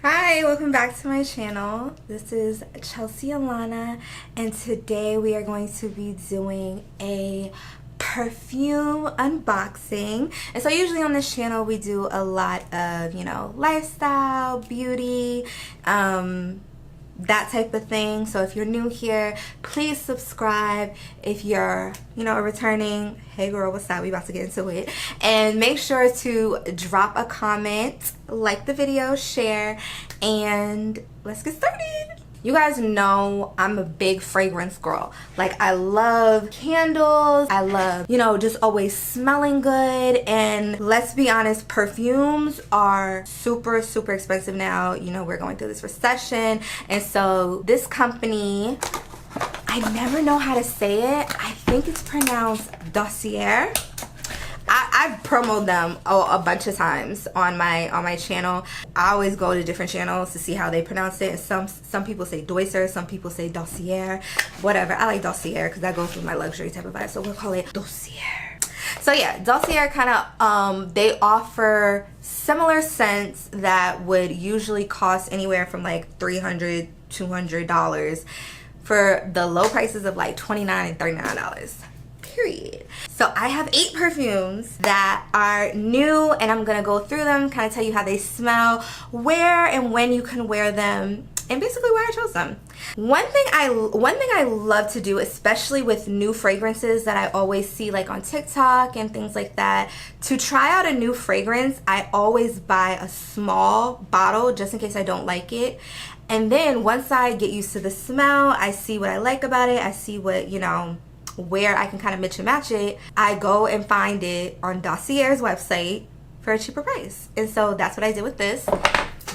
Hi, welcome back to my channel. This is ChelseaAlanaa, and today we are going to be doing a perfume unboxing. And so usually on this channel we do a lot of, lifestyle, beauty, that type of thing. So if you're new here, please subscribe. If you're, a returning, hey girl, what's up? We about to get into it. And make sure to drop a comment, like the video, share, and let's get started. You guys know I'm a big fragrance girl. Like, I love candles. I love, just always smelling good. And let's be honest, perfumes are super, super expensive now. We're going through this recession. And so this company, I never know how to say it. I think it's pronounced Dossier. I've promoted them a bunch of times on my channel. I always go to different channels to see how they pronounce it. And some people say Dossier, some people say Dossier, whatever. I like Dossier because that goes with my luxury type of vibe, so we'll call it Dossier. So yeah, Dossier kind of they offer similar scents that would usually cost anywhere from like $300, $200 for the low prices of like $29 and $39. Period. So I have 8 perfumes that are new, and I'm gonna go through them, kind of tell you how they smell, where and when you can wear them, and basically why I chose them. One thing I love to do, especially with new fragrances that I always see like on TikTok and things like that, to try out a new fragrance, I always buy a small bottle just in case I don't like it. And then once I get used to the smell, I see what I like about it, I see what, where I can kind of mix and match it, I go and find it on Dossier's website for a cheaper price. And so that's what I did with this.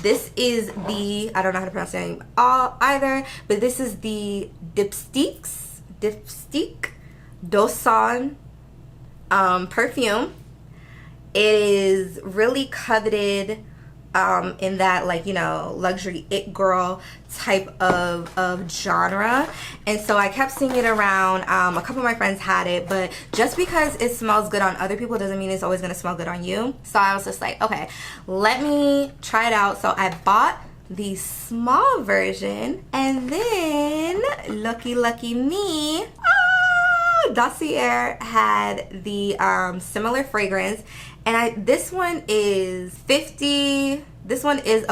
This is the, I don't know how to pronounce the name either, but this is the Diptyque Doson perfume. It is really coveted in that luxury it girl type of genre, and so I kept seeing it around. A couple of my friends had it, but just because it smells good on other people doesn't mean it's always gonna smell good on you. So I was just like, okay, let me try it out. So I bought the small version, and then lucky me, Dossier had the similar fragrance, and this one is a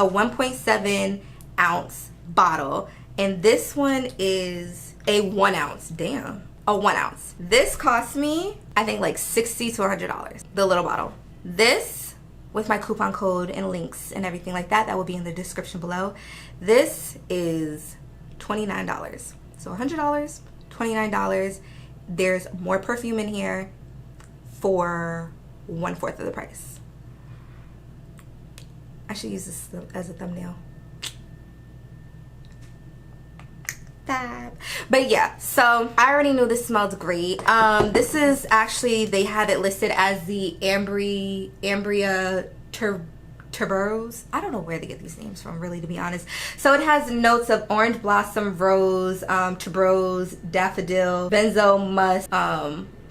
1.7 ounce bottle, and this one is a 1 ounce. Damn, a 1 ounce. This cost me, I think, like $60 to $100, the little bottle. This, with my coupon code and links and everything like that, that will be in the description below. This is $29. So $100, $29. There's more perfume in here for 1/4 of the price. I should use this as a thumbnail. Fab. But yeah, so I already knew this smelled great. This is actually, they have it listed as the Ambery Tuberose. I don't know where they get these names from, really, to be honest. So it has notes of orange blossom, rose, tuberose, daffodil, benzo, musk,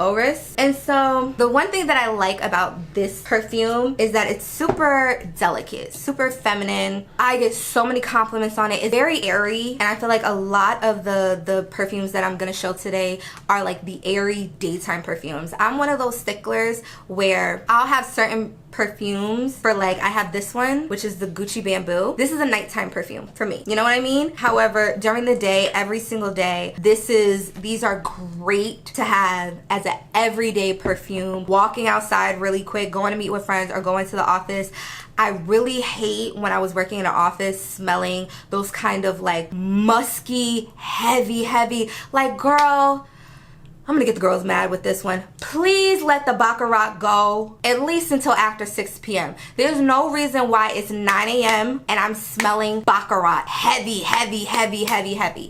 orris. And so the one thing that I like about this perfume is that it's super delicate, super feminine. I get so many compliments on it. It's very airy, and I feel like a lot of the perfumes that I'm gonna show today are like the airy daytime perfumes. I'm one of those sticklers where I'll have certain perfumes for, like, I have this one, which is the Gucci Bamboo. This is a nighttime perfume for me, you know what I mean? However, during the day, every single day, these are great to have as an everyday perfume. Walking outside really quick, going to meet with friends, or going to the office. I really hate when I was working in an office smelling those kind of like musky, heavy, like, girl, I'm gonna get the girls mad with this one. Please let the Baccarat go at least until after 6 p.m. There's no reason why it's 9 a.m. and I'm smelling Baccarat. Heavy.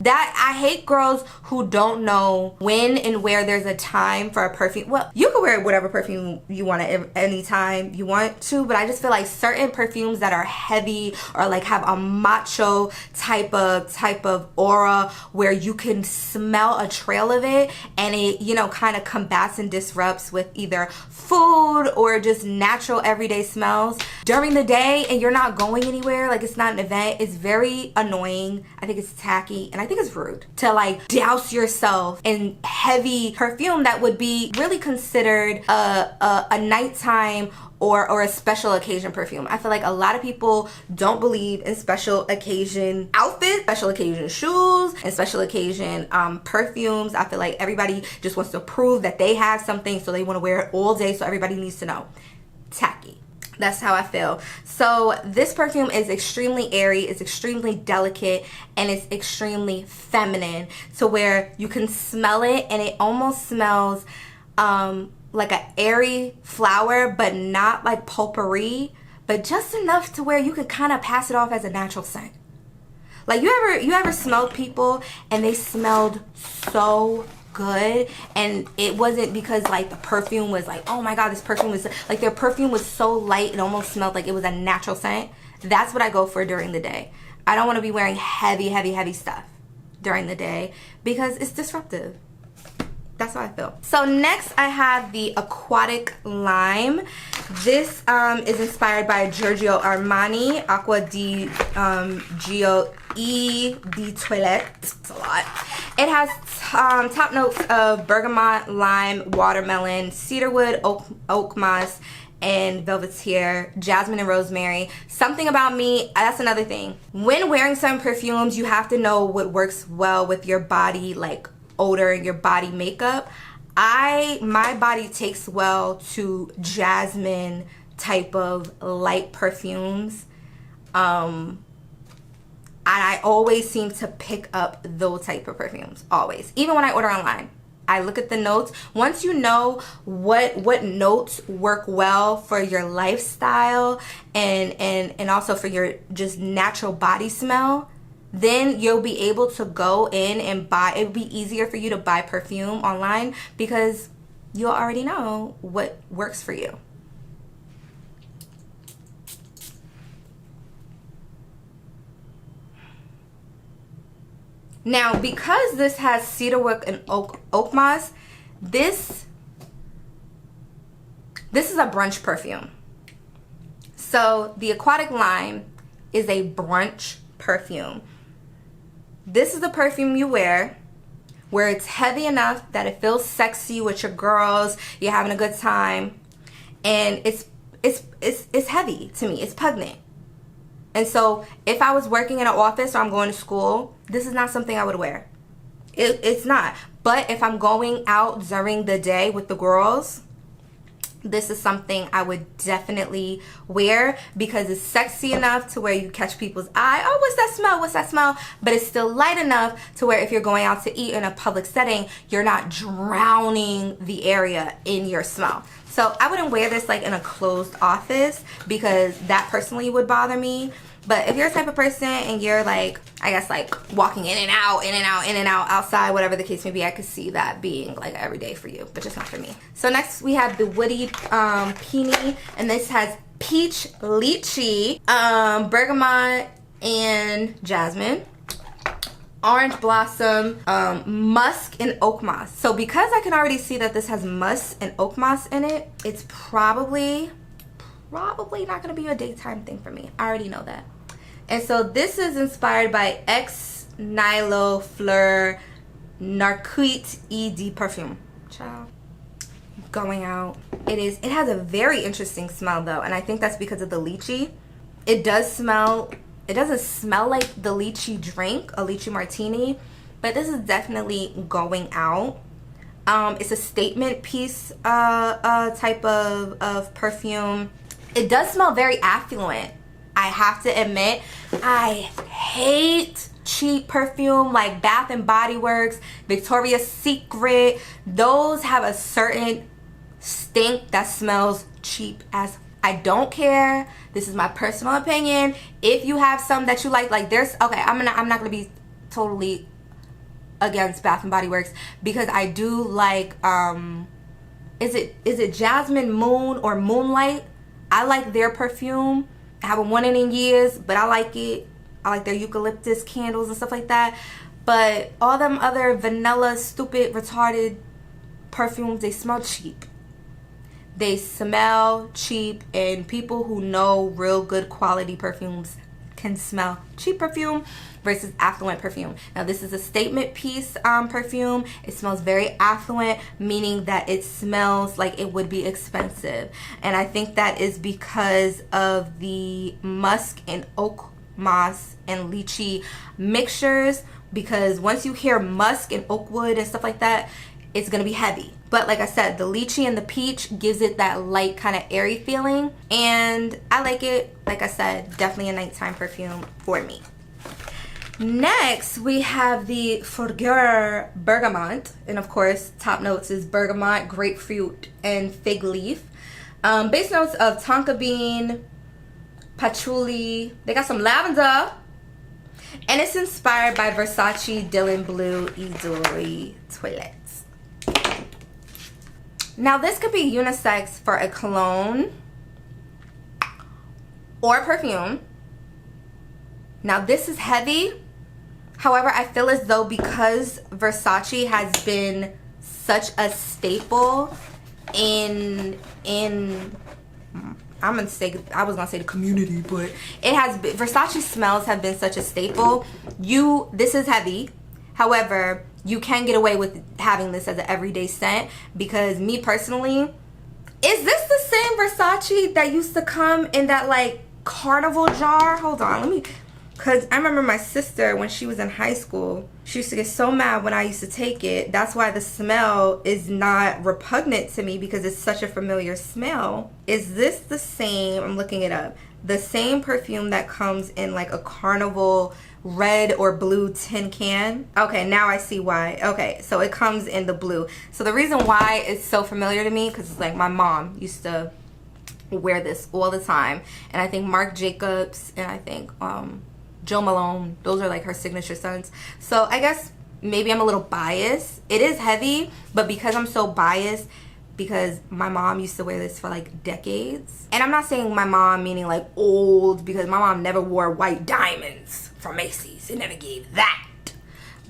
That, I hate girls who don't know when and where there's a time for a perfume. Well, you can wear whatever perfume you want at any time you want to, but I just feel like certain perfumes that are heavy or like have a macho type of aura where you can smell a trail of it and it, you know, kind of combats and disrupts with either food or just natural everyday smells during the day, and you're not going anywhere, like it's not an event. It's very annoying. I think it's tacky, and I think it's rude to like douse yourself in heavy perfume that would be really considered a nighttime or a special occasion perfume. I feel like a lot of people don't believe in special occasion outfits, special occasion shoes, and special occasion perfumes. I feel like everybody just wants to prove that they have something, so they want to wear it all day, so everybody needs to know. Tacky. That's how I feel. So this perfume is extremely airy, it's extremely delicate, and it's extremely feminine, to where you can smell it and it almost smells like an airy flower, but not like potpourri, but just enough to where you could kind of pass it off as a natural scent. Like you ever smelled people and they smelled so good, and it wasn't because like the perfume was like, oh my god, this perfume was like, their perfume was so light it almost smelled like it was a natural scent. That's what I go for during the day. I don't want to be wearing heavy stuff during the day because it's disruptive. That's how I feel. So next I have the Aquatic Lime. This is inspired by Giorgio Armani Acqua di Gio di Toilette. It's a lot. It has top notes of bergamot, lime, watermelon, cedarwood, oakmoss, and velvetier, jasmine, and rosemary. Something about me, that's another thing. When wearing some perfumes, you have to know what works well with your body, like odor and your body makeup. My body takes well to jasmine type of light perfumes, and I always seem to pick up those type of perfumes, always. Even when I order online, I look at the notes. Once you know what notes work well for your lifestyle and also for your just natural body smell, then you'll be able to go in and buy. It'll be easier for you to buy perfume online because you'll already know what works for you. Now, because this has cedarwood and oakmoss, this is a brunch perfume. So the Aquatic Lime is a brunch perfume. This is the perfume you wear where it's heavy enough that it feels sexy with your girls, you're having a good time, and it's heavy to me. It's pungent. And so if I was working in an office or I'm going to school, this is not something I would wear. It's not. But if I'm going out during the day with the girls, this is something I would definitely wear because it's sexy enough to where you catch people's eye. Oh, what's that smell? What's that smell? But it's still light enough to where if you're going out to eat in a public setting, you're not drowning the area in your smell. So I wouldn't wear this like in a closed office because that personally would bother me. But if you're a type of person and you're like, I guess like walking in and out outside, whatever the case may be, I could see that being like every day for you, but just not for me. So next we have the Woody Peony, and this has peach, lychee, bergamot, and jasmine, orange blossom, musk, and oakmoss. So because I can already see that this has musk and oakmoss in it, it's probably not gonna be a daytime thing for me. I already know that. And so this is inspired by Nihilo Fleur Narcotique Perfume. Ciao. Going out. It has a very interesting smell though, and I think that's because of the lychee. It doesn't smell like the lychee drink, a lychee martini, but this is definitely going out. It's a statement piece type of perfume. It does smell very affluent. I have to admit, I hate cheap perfume like Bath and Body Works, Victoria's Secret. Those have a certain stink that smells cheap as. I don't care. This is my personal opinion. If you have some that you like there's, okay, I'm not gonna be totally against Bath and Body Works because I do like is it Jasmine Moon or Moonlight? I like their perfume. I haven't worn it in years, but I like it. I like their eucalyptus candles and stuff like that. But all them other vanilla, stupid, retarded perfumes, they smell cheap. They smell cheap, and people who know real good quality perfumes can smell cheap perfume versus affluent perfume. Now this is a statement piece perfume. It smells very affluent, meaning that it smells like it would be expensive. And I think that is because of the musk and Oakmoss and lychee mixtures, because once you hear musk and oak wood and stuff like that, it's gonna be heavy. But like I said, the lychee and the peach gives it that light kind of airy feeling, and I like it. Like I said, definitely a nighttime perfume for me. Next, we have the Fougere Bergamot, and of course, top notes is bergamot, grapefruit, and fig leaf. Base notes of tonka bean, patchouli. They got some lavender, and it's inspired by Versace Dylan Blue Idori Toilette. Now this could be unisex for a cologne or a perfume. Now this is heavy. However, I feel as though because Versace has been such a staple in I was gonna say the community, but it has been, Versace smells have been such a staple. This is heavy. However, you can get away with having this as an everyday scent, because me personally, is this the same Versace that used to come in that like carnival jar? Hold on, because I remember my sister, when she was in high school, she used to get so mad when I used to take it. That's why the smell is not repugnant to me, because it's such a familiar smell. Is this the same, I'm looking it up, the same perfume that comes in like a carnival red or blue tin can? Okay, now I see why. Okay, so it comes in the blue. So the reason why it's so familiar to me, because it's like my mom used to wear this all the time, and I think Marc Jacobs and I think Joe Malone, those are like her signature scents. So I guess maybe I'm a little biased. It is heavy, but because I'm so biased, because my mom used to wear this for like decades, and I'm not saying my mom meaning like old, because my mom never wore white diamonds from Macy's. It never gave that.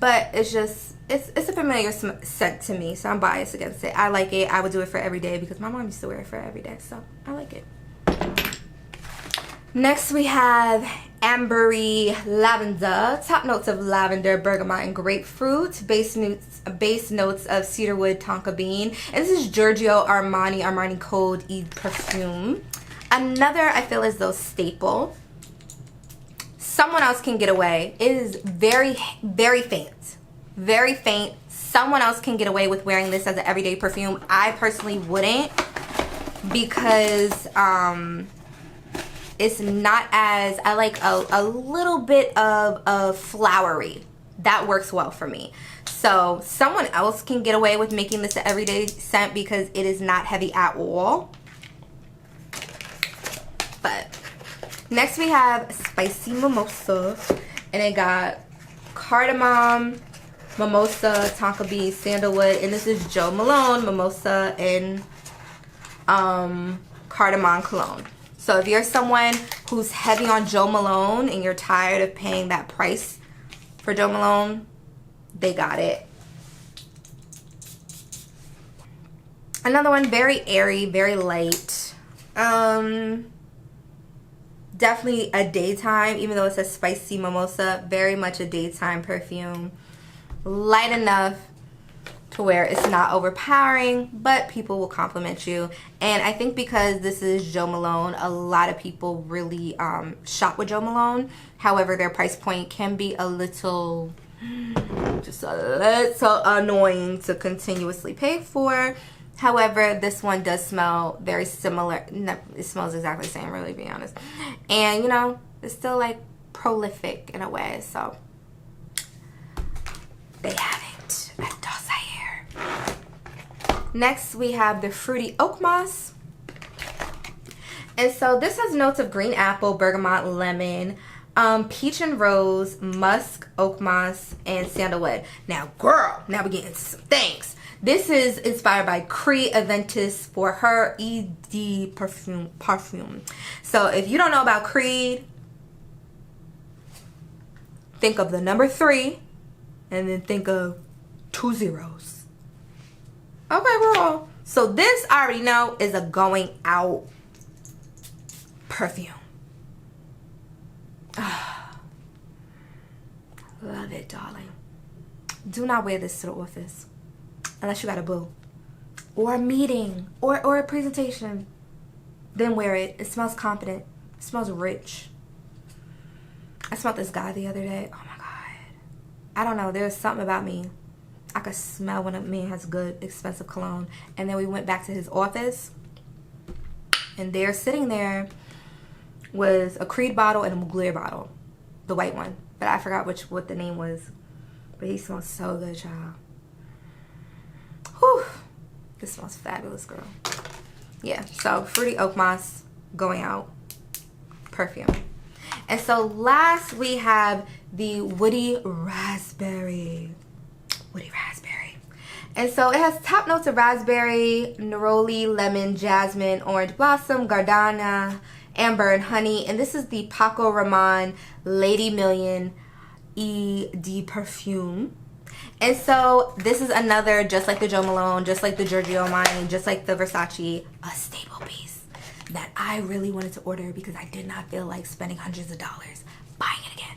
But it's just, it's a familiar scent to me, so I'm biased against it. I like it. I would do it for every day because my mom used to wear it for every day, so I like it. Next we have Ambery Lavender. Top notes of lavender, bergamot, and grapefruit. Base notes of cedarwood, tonka bean. And this is Giorgio Armani Code Perfume. Another, I feel as though, staple. Someone else can get away. It is very, very faint. Very faint. Someone else can get away with wearing this as an everyday perfume. I personally wouldn't, because it's not as, I like a little bit of flowery. That works well for me. So someone else can get away with making this an everyday scent because it is not heavy at all. But next we have Spicy Mimosa, and it got Cardamom, Mimosa, tonka bean, sandalwood, and this is Joe Malone Mimosa and Cardamom cologne. So if you're someone who's heavy on Joe Malone and you're tired of paying that price for Joe Malone, they got it. Another one, very airy, very light. Definitely a daytime, even though it says Spicy Mimosa, very much a daytime perfume. Light enough to where it's not overpowering, but people will compliment you. And I think because this is Joe Malone, a lot of people really shop with Joe Malone. However, their price point can be a little, just a little annoying to continuously pay for. However, this one does smell very similar. It smells exactly the same, really, to be honest. And, you know, it's still like prolific in a way. So they have it at Dossier. Next, we have the Fruity Oakmoss. And so this has notes of green apple, bergamot, lemon, peach and rose, musk, oakmoss, and sandalwood. Now, girl, now we're getting into some things. This is inspired by Aventus for her ED perfume. So if you don't know about Creed, think of the number 3 and then think of 2 zeros. Okay, girl. So this I already know is a going out perfume. Love it, darling. Do not wear this to the office unless you got a boo or a meeting or a presentation. Then wear it. It smells confident. It smells rich. I smelled this guy the other day. Oh my god. I don't know. There's something about me. I could smell when a man has good, expensive cologne. And then we went back to his office. And there, sitting there, was a Creed bottle and a Mugler bottle. The white one. But I forgot what the name was. But he smells so good, y'all. Whew. This smells fabulous, girl. Yeah, so Fruity Oakmoss going out perfume. And so last we have the Woody Raspberry. Woody Raspberry. And so it has top notes of raspberry, neroli, lemon, jasmine, orange blossom, gardenia, amber, and honey. And this is the Paco Rabanne Lady Million ED perfume. And so this is another, just like the Jo Malone, just like the Giorgio Armani, just like the Versace, a staple piece that I really wanted to order because I did not feel like spending hundreds of dollars buying it again.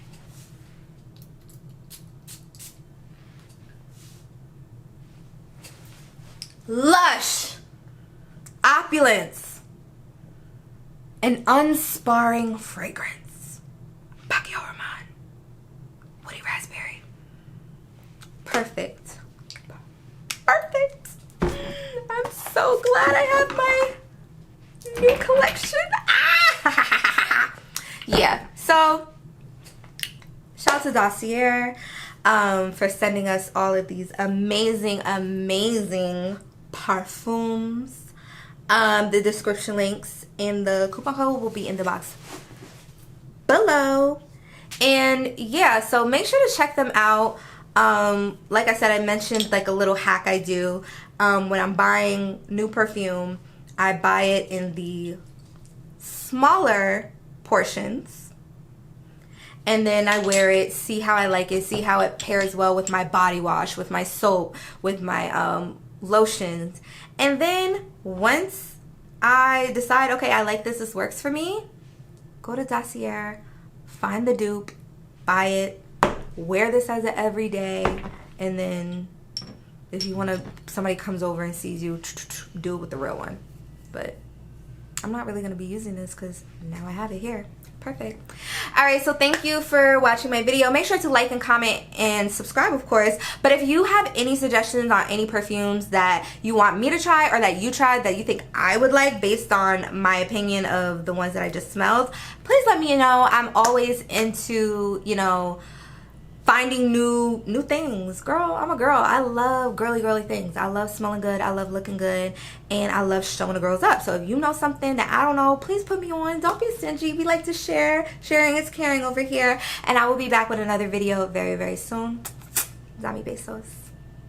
Lush, opulence, an unsparring fragrance. Paco Rabanne, Woody Raspberry. Perfect. Perfect. I'm so glad I have my new collection. Ah! Yeah, so shout out to Dossier for sending us all of these amazing parfums. The description links and the coupon code will be in the box below. And yeah, so make sure to check them out. Like I said, I mentioned like a little hack I do. When I'm buying new perfume, I buy it in the smaller portions. And then I wear it, see how I like it, see how it pairs well with my body wash, with my soap, with my lotions. And then once I decide, okay, I like this works for me, go to Dossier, find the dupe, buy it, wear this as an everyday, and then if you want to, somebody comes over and sees you, do it with the real one. But I'm not really going to be using this because now I have it here. Perfect. Alright, so thank you for watching my video. Make sure to like and comment and subscribe, of course. But if you have any suggestions on any perfumes that you want me to try or that you tried that you think I would like based on my opinion of the ones that I just smelled, please let me know. I'm always into, you know, finding new things. Girl, I'm a girl. I love girly things. I love smelling good. I love looking good. And I love showing the girls up. So if you know something that I don't know, please put me on. Don't be stingy. We like to share. Sharing is caring over here. And I will be back with another video very soon. Dami besos.